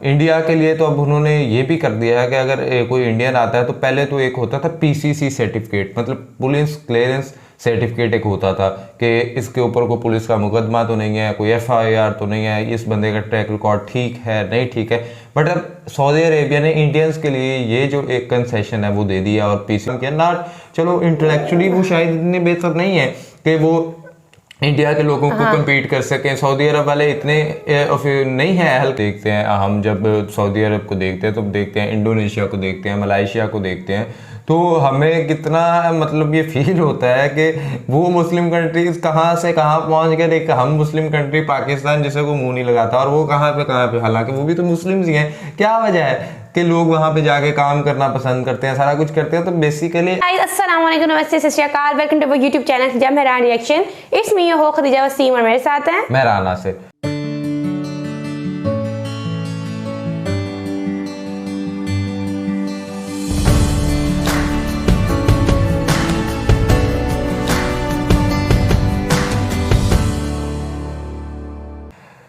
India के लिए तो अब उन्होंने ये भी कर दिया है कि अगर कोई इंडियन आता है तो पहले तो एक होता था पीसीसी सर्टिफिकेट, मतलब पुलिस क्लियरेंस सर्टिफिकेट एक होता था कि इसके ऊपर कोई पुलिस का मुकदमा तो नहीं है, कोई एफआईआर तो नहीं है, इस बंदे का ट्रैक रिकॉर्ड ठीक है नहीं ठीक है। बट अब सऊदी अरेबिया ने इंडियंस के लिए ये जो एक कंसेशन है वो दे दिया और पीसी किया ना। चलो इंटेलेक्चुअली वो शायद इतने बेहतर नहीं है कि वो इंडिया के लोगों को कम्पीट कर सकें। सऊदी अरब वाले इतने नहीं है हेल्प। देखते हैं हम जब सऊदी अरब को देखते हैं तो देखते हैं इंडोनेशिया को देखते हैं, मलाइशिया को देखते हैं, तो हमें कितना मतलब ये फील होता है कि वो मुस्लिम कंट्रीज कहाँ से कहाँ पहुँच गए। देख हम मुस्लिम कंट्री पाकिस्तान जिसे को मुंह नहीं लगाता और वो कहाँ पे, हालांकि वो भी तो मुस्लिम ही हैं। क्या वजह है कि लोग वहाँ पे जाके काम करना पसंद करते हैं, सारा कुछ करते हैं। तो बेसिकली अस्सलाम वालेकुम, नमस्ते, सत श्री अकाल, वेलकम टू यूट्यूब चैनल जब मेरा रिएक्शन। इट्स मी हो खदीजा वसीम और मेरे साथ हैं मैं राना से।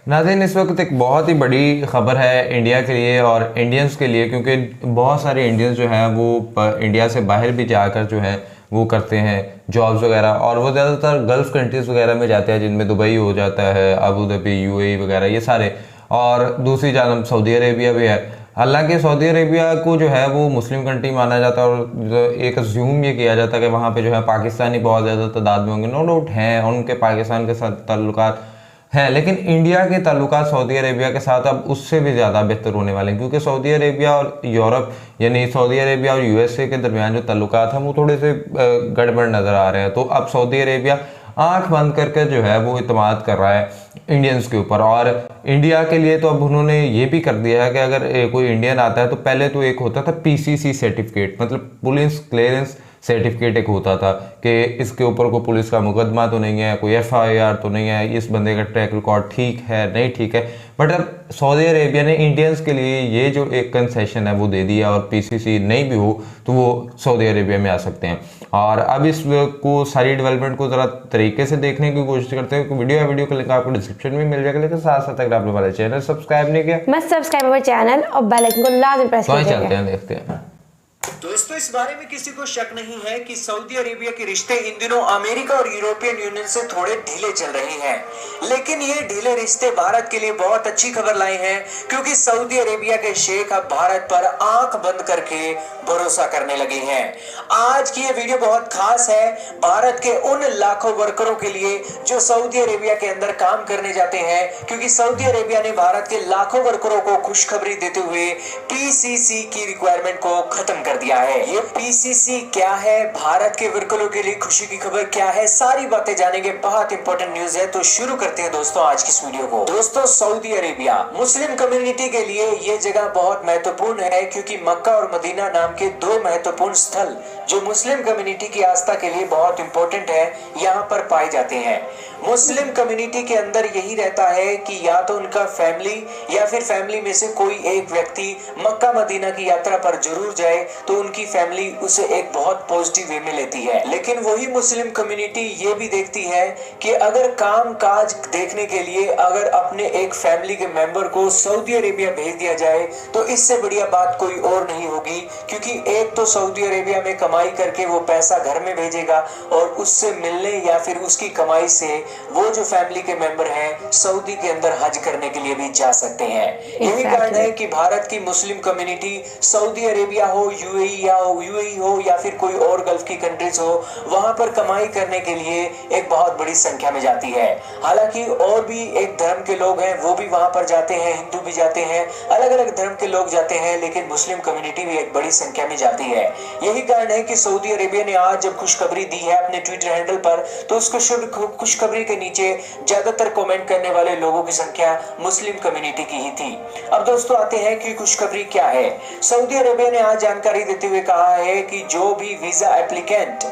नाज़रीन, इस वक्त एक बहुत ही बड़ी ख़बर है इंडिया के लिए और इंडियंस के लिए, क्योंकि बहुत सारे इंडियंस जो हैं वो इंडिया से बाहर भी जाकर जो है वो करते हैं जॉब्स वगैरह, और वो ज़्यादातर गल्फ़ कंट्रीज़ वगैरह में जाते हैं, जिनमें दुबई हो जाता है, अबू धाबी, यूएई वगैरह ये सारे, और दूसरी जानब सऊदी अरेबिया भी है। हालांकि सऊदी अरेबिया को जो है वो मुस्लिम कंट्री माना जाता है और एक अज्यूम ये किया जाता है कि वहाँ पे जो है पाकिस्तानी बहुत ज़्यादा तादाद में होंगे। नो डाउट हैं, उनके पाकिस्तान के साथ ताल्लुकात हैं, लेकिन इंडिया के ताल्लुकात सऊदी अरेबिया के साथ अब उससे भी ज़्यादा बेहतर होने वाले हैं, क्योंकि सऊदी अरेबिया और यूरोप यानी सऊदी अरेबिया और यूएसए के दरमियान जो ताल्लुकात हैं वो थोड़े से गड़बड़ नज़र आ रहे हैं। तो अब सऊदी अरेबिया आंख बंद करके जो है वो इत्मीनान कर रहा है इंडियंस के ऊपर, और इंडिया के लिए तो अब उन्होंने ये भी कर दिया है कि अगर कोई इंडियन आता है तो पहले तो एक होता था पीसीसी सर्टिफिकेट, मतलब पुलिस क्लियरेंस सर्टिफिकेट एक होता था कि इसके ऊपर कोई पुलिस का मुकदमा तो नहीं है, कोई एफआईआर तो नहीं है, इस बंदे का ट्रैक रिकॉर्ड ठीक है नहीं ठीक है। बट अब सऊदी अरेबिया ने इंडियंस के लिए ये जो एक कंसेशन है वो दे दिया और पीसीसी नहीं भी हो तो वो सऊदी अरेबिया में आ सकते हैं। और अब इस को सारी डेवलपमेंट को ज़रा तरीके से देखने की कोशिश करते हैं। वीडियो का लिंक आपको डिस्क्रिप्शन में मिल जाएगा, लेकिन साथ साथ अगर आपने हमारे चैनल सब्सक्राइब नहीं किया मस्ट सब्सक्राइब अवर चैनल और बेल आइकन को लाजमी प्रेस कीजिएगा। चलते हैं, देखते हैं। दोस्तों, इस बारे में किसी को शक नहीं है कि सऊदी अरेबिया के रिश्ते इन दिनों अमेरिका और यूरोपियन यूनियन से थोड़े ढीले चल रहे हैं, लेकिन ये ढीले रिश्ते भारत के लिए बहुत अच्छी खबर लाए हैं, क्योंकि सऊदी अरेबिया के शेख अब भारत पर आंख बंद करके भरोसा करने लगे हैं। आज की ये वीडियो बहुत खास है भारत के उन लाखों वर्करों के लिए जो सऊदी अरेबिया के अंदर काम करने जाते हैं, क्योंकि सऊदी अरेबिया ने भारत के लाखों वर्करों को खुशखबरी देते हुए पीसीसी की रिक्वायरमेंट को खत्म कर दिया है। ये पीसीसी क्या है, भारत के वर्करों के लिए खुशी की खबर क्या है, सारी बातें जानेंगे। बहुत इंपॉर्टेंट न्यूज है, तो शुरू करते हैं दोस्तों आज की इस वीडियो को। दोस्तों, सऊदी अरेबिया मुस्लिम कम्युनिटी के लिए ये जगह बहुत महत्वपूर्ण है, क्योंकि मक्का और मदीना नाम के दो महत्वपूर्ण स्थल जो मुस्लिम कम्युनिटी की आस्था के लिए बहुत इंपॉर्टेंट है, यहाँ पर पाए जाते हैं। मुस्लिम कम्युनिटी के अंदर यही रहता है कि या तो उनका फैमिली या फिर फैमिली में से कोई एक व्यक्ति मक्का मदीना की यात्रा पर जरूर जाए तो उनकी फैमिली उसे एक बहुत पॉजिटिव वे में लेती है। लेकिन वही मुस्लिम कम्युनिटी ये भी देखती है कि अगर काम काज देखने के लिए अगर अपने एक फैमिली के मेंबर को सऊदी अरेबिया भेज दिया जाए तो इससे बढ़िया बात कोई और नहीं होगी, क्योंकि एक तो सऊदी अरेबिया में कमाई करके वो पैसा घर में भेजेगा और उससे मिलने या फिर उसकी कमाई से वो जो फैमिली के मेंबर हैं सऊदी के अंदर हज करने के लिए भी जा सकते हैं। यही कारण है कि भारत की मुस्लिम कम्युनिटी सऊदी अरेबिया हो, यूएई हो या फिर कोई और गल्फ की कंट्रीज हो, वहां पर कमाई करने के लिए एक बहुत बड़ी संख्या में जाती है। हालांकि और भी एक धर्म के लोग हैं वो भी वहां पर जाते हैं, हिंदू भी जाते हैं, अलग अलग धर्म के लोग जाते हैं, लेकिन मुस्लिम कम्युनिटी भी एक बड़ी संख्या में जाती है। यही कारण है कि सऊदी अरेबिया ने आज जब खुशखबरी दी है अपने ट्विटर हैंडल पर, तो उसको खुशखबरी के नीचे ज्यादातर कमेंट करने वाले लोगों की संख्या मुस्लिम कम्युनिटी की ही थी। अब दोस्तों आते हैं कि खुशखबरी क्या है। सऊदी अरेबिया ने आज जानकारी देते हुए कहा है कि जो भी वीजा एप्लीकेंट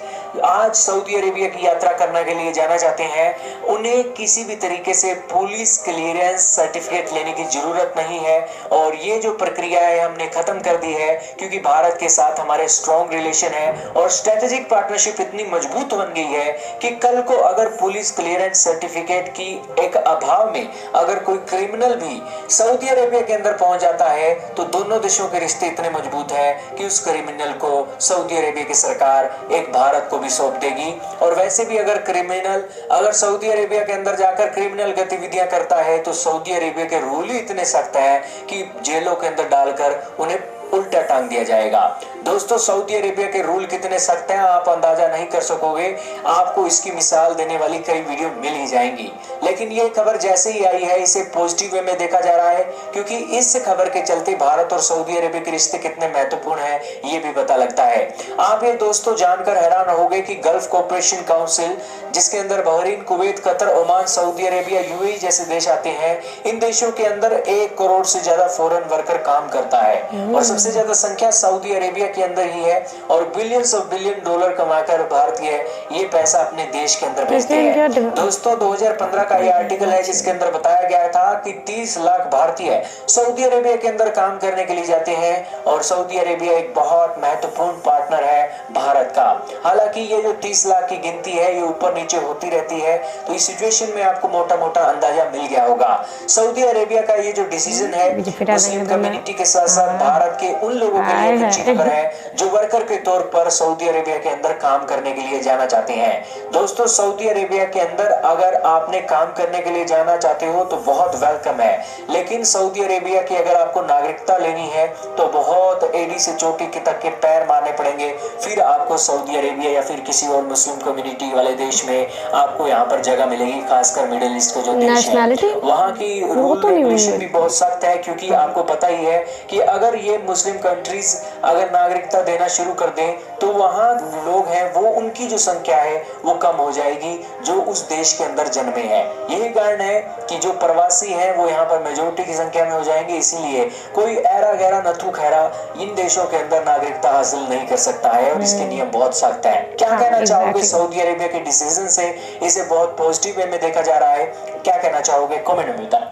आज सऊदी अरेबिया की यात्रा करने के लिए जाना चाहते हैं, उन्हें किसी भी तरीके से पुलिस क्लियरेंस सर्टिफिकेट लेने की जरूरत नहीं है। और ये जो प्रक्रिया है हमने खत्म कर दी है, क्योंकि भारत के साथ हमारे स्ट्रॉन्ग रिलेशन है और स्ट्रेटेजिक पार्टनरशिप इतनी मजबूत बन गई है कि कल को अगर पुलिस क्लियरेंस सर्टिफिकेट की एक अभाव में अगर कोई क्रिमिनल भी सऊदी अरेबिया के अंदर पहुंच जाता है, तो दोनों देशों के रिश्ते इतने मजबूत है कि उस क्रिमिनल को सऊदी अरेबिया की सरकार एक भारत को भी सौंप देगी। और वैसे भी अगर क्रिमिनल अगर सऊदी अरेबिया के अंदर जाकर क्रिमिनल गतिविधियां करता है, तो सऊदी अरेबिया के रूल ही इतने सख्त है कि जेलों के अंदर डालकर उन्हें उल्टा टांग दिया जाएगा। दोस्तों, सऊदी अरेबिया के रूल कितने सख्त हैं आप अंदाजा नहीं कर सकोगे, आपको इसकी मिसाल देने वाली कई वीडियो मिल ही जाएंगी। लेकिन ये खबर जैसे ही आई है, इसे पॉजिटिव वे में देखा जा रहा है, क्योंकि इस खबर के चलते भारत और सऊदी अरेबिया के रिश्ते कितने महत्वपूर्ण हैं ये भी पता लगता है। आप ये दोस्तों जानकर हैरान होगे कि गल्फ कोऑपरेशन काउंसिल, जिसके अंदर Bahrain, Kuwait, Qatar, Oman, Saudi Arabia, UAE जैसे देश आते हैं, इन देशों के अंदर 1 करोड़ से ज्यादा फॉरेन वर्कर काम करता है और सबसे ज्यादा संख्या सऊदी अरेबिया के अंदर ही है। और बिलियंस ऑफ बिलियन डॉलर कमाकर भारतीय ये पैसा अपने देश के अंदर भेजते हैं। दोस्तों, 2015 का ये आर्टिकल है जिसके अंदर बताया गया था कि 30 लाख भारतीय सऊदी अरेबिया के अंदर काम करने के लिए जाते हैं और सऊदी अरेबिया एक बहुत महत्वपूर्ण पार्टनर है भारत का। हालांकि ये जो 30 लाख की गिनती है ये ऊपर नीचे होती रहती है, तो इस सिचुएशन में आपको मोटा मोटा अंदाजा मिल गया होगा। सऊदी अरेबिया का ये जो डिसीजन है मुस्लिम कम्युनिटी के साथ साथ भारत के उन लोगों के लिए अच्छी खबर है जो वर्कर के तौर पर सऊदी अरेबिया के अंदर काम करने के लिए जाना चाहते हैं। दोस्तों, सऊदी अरेबिया के अंदर अगर आपने काम करने के लिए जाना चाहते हो तो बहुत वेलकम है, लेकिन सऊदी अरेबिया की अगर आपको नागरिकता लेनी है तो बहुत एड़ी से चोटी के तक के पैर मारने पड़ेंगे, फिर आपको सऊदी अरेबिया या फिर किसी और मुस्लिम कम्युनिटी वाले देश में आपको यहाँ पर जगह मिलेगी। खासकर मिडिल ईस्ट के जो देश हैं वहाँ की रूल रेगुलेशन भी बहुत सख्त है, क्योंकि आपको पता ही है कि अगर ये मुस्लिम कंट्रीज अगर नागरिकता देना शुरू कर दें तो वहाँ लोग हैं वो उनकी जो संख्या है वो कम हो जाएगी जो उस देश के अंदर जन्मे हैं। यही कारण है कि जो प्रवासी हैं वो यहाँ पर मेजोरिटी की संख्या में हो जाएंगे, इसीलिए कोई ऐरा गैरा नथु खैरा इन देशों के अंदर नागरिकता हासिल नहीं कर सकता है और इसके नियम बहुत सख्त है। क्या कहना चाहोगे सऊदी अरेबिया के डिसीजन से? इसे बहुत पॉजिटिव वे में देखा जा रहा है, क्या कहना चाहोगे कमेंट में बताएं।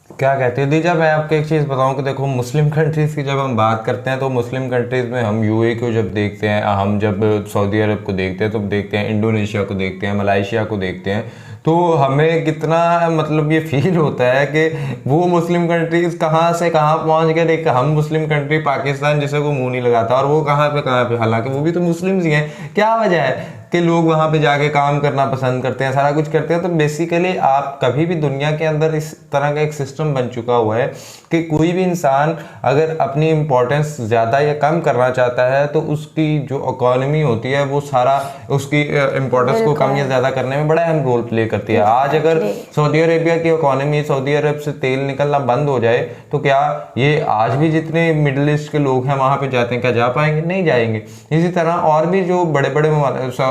क्या कहते हो दीजा? मैं आपको एक चीज़ बताऊं कि देखो, मुस्लिम कंट्रीज़ की जब हम बात करते हैं तो मुस्लिम कंट्रीज़ में हम यूएई को जब देखते हैं, हम जब सऊदी अरब को देखते हैं तो देखते हैं, इंडोनेशिया को देखते हैं, मलाइशिया को देखते हैं, तो हमें कितना मतलब ये फील होता है कि वो मुस्लिम कंट्रीज़ कहाँ से कहाँ पहुँच गए। देख, हम मुस्लिम कंट्री पाकिस्तान जिसे को मुँह नहीं लगाता और वो कहाँ पे, हालांकि वो भी तो मुस्लिम ही हैं। क्या वजह है कि लोग वहाँ पे जाके काम करना पसंद करते हैं, सारा कुछ करते हैं? तो बेसिकली आप कभी भी दुनिया के अंदर इस तरह का एक सिस्टम बन चुका हुआ है कि कोई भी इंसान अगर अपनी इम्पोर्टेंस ज़्यादा या कम करना चाहता है तो उसकी जो इकोनॉमी होती है वो सारा उसकी इम्पोर्टेंस को कम या ज़्यादा करने में बड़ा अहम रोल प्ले करती है। आज अगर सऊदी अरेबिया की इकोनॉमी, सऊदी अरब से तेल निकलना बंद हो जाए तो क्या ये आज भी जितने मिडिल ईस्ट के लोग हैं वहाँ पे जाते हैं, क्या जा पाएंगे? नहीं जाएंगे। इसी तरह और भी जो बड़े बड़े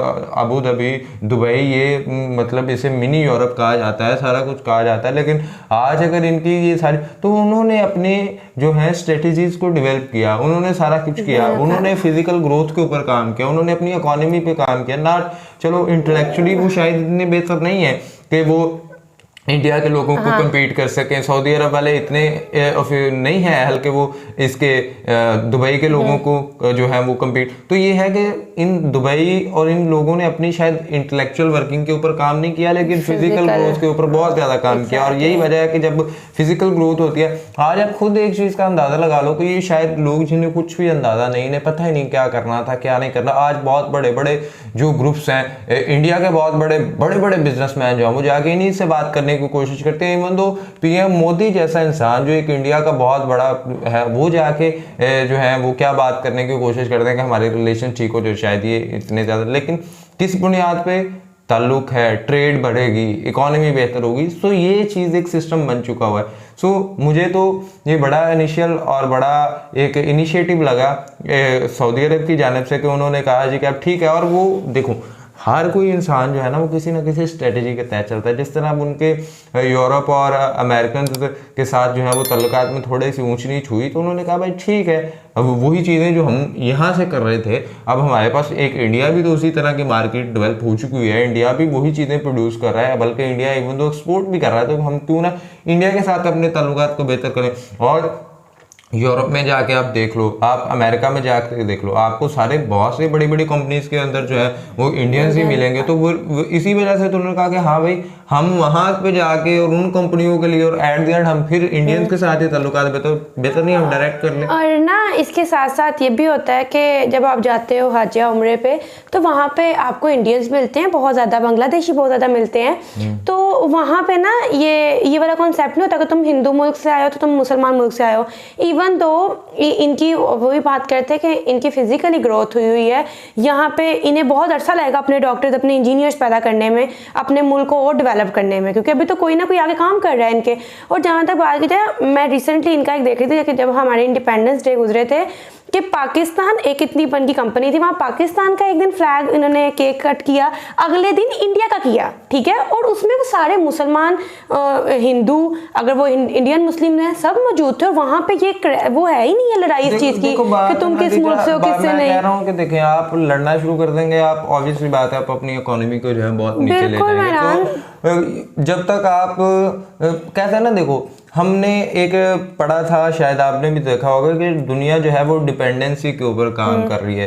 अबू धाबी, दुबई, ये मतलब इसे मिनी यूरोप कहा जाता है, सारा कुछ कहा जाता है, लेकिन आज अगर इनकी ये सारी, तो उन्होंने अपने जो है स्ट्रेटेजीज को डेवलप किया, उन्होंने सारा कुछ किया, उन्होंने फिजिकल ग्रोथ के ऊपर काम किया, उन्होंने अपनी इकोनॉमी पे काम किया ना। चलो इंटेलेक्चुअली वो शायद इतने बेहतर नहीं है कि वो इंडिया के लोगों को कम्पीट कर सकें, सऊदी अरब वाले इतने नहीं है हल्के वो इसके दुबई के लोगों को जो है वो कम्पीट। तो ये है कि इन दुबई और इन लोगों ने अपनी शायद इंटेलेक्चुअल वर्किंग के ऊपर काम नहीं किया, लेकिन फिजिकल ग्रोथ के ऊपर बहुत ज़्यादा काम किया। और यही वजह है कि जब फिजिकल ग्रोथ होती है, आज आप खुद एक चीज़ का अंदाज़ा लगा लो कि ये शायद लोग जिन्हें कुछ भी अंदाज़ा नहीं, इन्हें पता ही नहीं क्या करना था क्या नहीं करना, आज बहुत बड़े बड़े जो ग्रुप्स हैं, इंडिया के बहुत बड़े बड़े बिजनेसमैन जो हैं वो जाके इन्हीं से बात करने की कोशिश करते हैं। इवन दो पीएम मोदी जैसा इंसान जो एक इंडिया का बहुत बड़ा है, वो जाके जो है वो क्या बात करने की कोशिश करते हैं कि हमारे रिलेशन ठीक हो, जो शायद ये इतने ज़्यादा, लेकिन किस बुनियाद पे ताल्लुक है, ट्रेड बढ़ेगी, इकोनॉमी बेहतर होगी। सो ये चीज़ एक सिस्टम बन चुका हुआ है। सो मुझे तो ये बड़ा इनिशियल और बड़ा एक इनिशिएटिव लगा सऊदी अरब की जानिब से कि उन्होंने कहा जी कि अब ठीक है। और वो देखो, हर कोई इंसान जो है ना वो किसी ना किसी स्ट्रेटेजी के तहत चलता है। जिस तरह अब उनके यूरोप और अमेरिकन के साथ जो है वो तल्लुकात में थोड़ी सी ऊंच नीच हुई, तो उन्होंने कहा भाई ठीक है, अब वही चीज़ें जो हम यहाँ से कर रहे थे, अब हमारे पास एक इंडिया भी तो उसी तरह की मार्केट डेवलप हो चुकी हुई है, इंडिया भी वही चीज़ें प्रोड्यूस कर रहा है, बल्कि इंडिया इवन तो एक्सपोर्ट भी कर रहा है, तो हम क्यों ना इंडिया के साथ अपने तल्लुकात को बेहतर करें। और यूरोप में जाके आप देख लो, आप अमेरिका में जाके देख लो, आपको सारे बहुत से बड़ी बड़ी कंपनीज के अंदर जो है वो इंडियंस ही मिलेंगे। तो वो इसी वजह से तो उन्होंने कहा कि हाँ भाई हम वहाँ पे जाके और उन कंपनियों के लिए और एट द एंड हम फिर इंडियंस के साथ ही ताल्लुकात बेहतर नहीं हम डायरेक्ट कर लें। और ना इसके साथ साथ ये भी होता है कि जब आप जाते हो हज या उम्रे पे, तो वहाँ पे आपको इंडियंस मिलते हैं बहुत ज़्यादा, बांग्लादेशी बहुत ज़्यादा मिलते हैं। तो वहाँ पे ना ये वाला कॉन्सेप्ट नहीं होता कि तुम हिंदू मुल्क से आए हो तो तुम मुसलमान मुल्क से आए हो। इवन तो इनकी वो भी बात करते हैं कि इनकी फिजिकली ग्रोथ हुई है यहाँ पे, इन्हें बहुत अरसा लगेगा अपने डॉक्टर्स, अपने इंजीनियर्स पैदा करने में, अपने मुल्क को और डेवलप करने में, क्योंकि अभी तो कोई ना कोई आगे काम कर रहा है इनके। और जहाँ तक बात की जाए, मैं रिसेंटली इनका एक देख रही थी कि जब हमारे इंडिपेंडेंस डे गुजरे थे कि पाकिस्तान एक इतनी बन की कंपनी थी, वहाँ पाकिस्तान का एक दिन फ्लैग इन्होंने केक कट किया, अगले दिन इंडिया का किया, ठीक है, और उसमें वो सारे मुसलमान, हिंदू, अगर वो इंडियन मुस्लिम हैं, सब मौजूद थे। और वहाँ पे ये वो है ही नहीं है लड़ाई इस चीज़ की कि तुम किस मुल्क से हो किससे नहीं। कह रहा हूँ कि देखें, आप लड़ना शुरू कर देंगे, आप ऑब्वियसली बात है आप अपनी इकोनॉमी को जो है बहुत नीचे ले जाएंगे। तो जब तक आप कहते हैं ना, देखो हमने एक पढ़ा था, शायद आपने भी देखा होगा कि दुनिया जो है वो डिपेंडेंसी के ऊपर काम कर रही है।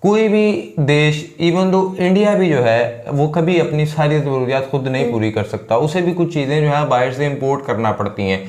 कोई भी देश, इवन दो इंडिया भी जो है वो कभी अपनी सारी ज़रूरियात खुद नहीं पूरी कर सकता, उसे भी कुछ चीज़ें जो है बाहर से इंपोर्ट करना पड़ती हैं।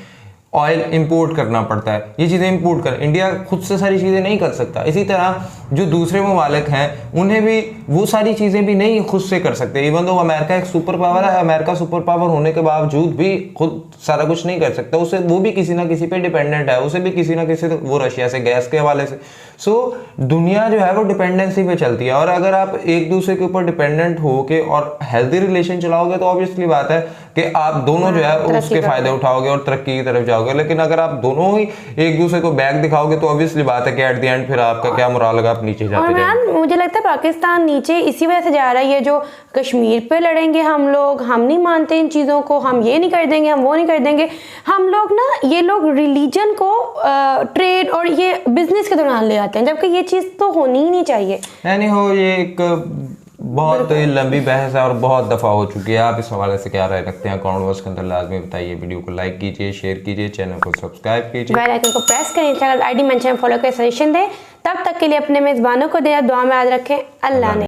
ऑयल इंपोर्ट करना पड़ता है, ये चीज़ें इंपोर्ट कर, इंडिया खुद से सारी चीज़ें नहीं कर सकता। इसी तरह जो दूसरे ममालिक हैं उन्हें भी वो सारी चीज़ें भी नहीं खुद से कर सकते। इवन दो अमेरिका एक सुपर पावर है, अमेरिका सुपर पावर होने के बावजूद भी खुद सारा कुछ नहीं कर सकता, उसे वो भी किसी ना किसी पे डिपेंडेंट है, उसे भी किसी ना किसी, वो रशिया से गैस के हवाले से। सो दुनिया जो है वो डिपेंडेंसी पे चलती है, और अगर आप एक दूसरे के ऊपर डिपेंडेंट हो के और हेल्दी रिलेशन चलाओगे तो ऑब्वियसली बात है कि आप दोनों जो है उसके फायदे उठाओगे और तरक्की की तरफ जाओगे। लेकिन अगर आप दोनों ही एक दूसरे को बैक दिखाओगे तो ऑब्वियसली बात है कि एट द एंड फिर आपका क्या मोरल लगा, आप नीचे जाते जाएंगे। मुझे लगता है पाकिस्तान नीचे इसी वजह से जा रहा है, ये जो कश्मीर पे लड़ेंगे हम लोग, हम नहीं मानते इन चीज़ों को, हम ये नहीं कर देंगे, हम वो नहीं कर देंगे, हम लोग ना, ये लोग रिलीजन को ट्रेड और ये बिजनेस के दौरान ले आते हैं, जबकि ये चीज़ तो होनी ही नहीं चाहिए। नहीं हो, ये एक बहुत लंबी बहस है और बहुत दफ़ा हो चुकी है। आप इस हवाले से क्या राय रखते हैं कमेंट बॉक्स के अंदर लाजमी बताइए। वीडियो को लाइक कीजिए, शेयर कीजिए, चैनल को सब्सक्राइब कीजिए, बेल आइकन को प्रेस करें, इंस्टाग्राम आईडी मेंशन फॉलो करें, सजेशन दें। तब तक के लिए अपने मेज़बानों को दुआ में याद रखें। अल्लाह ने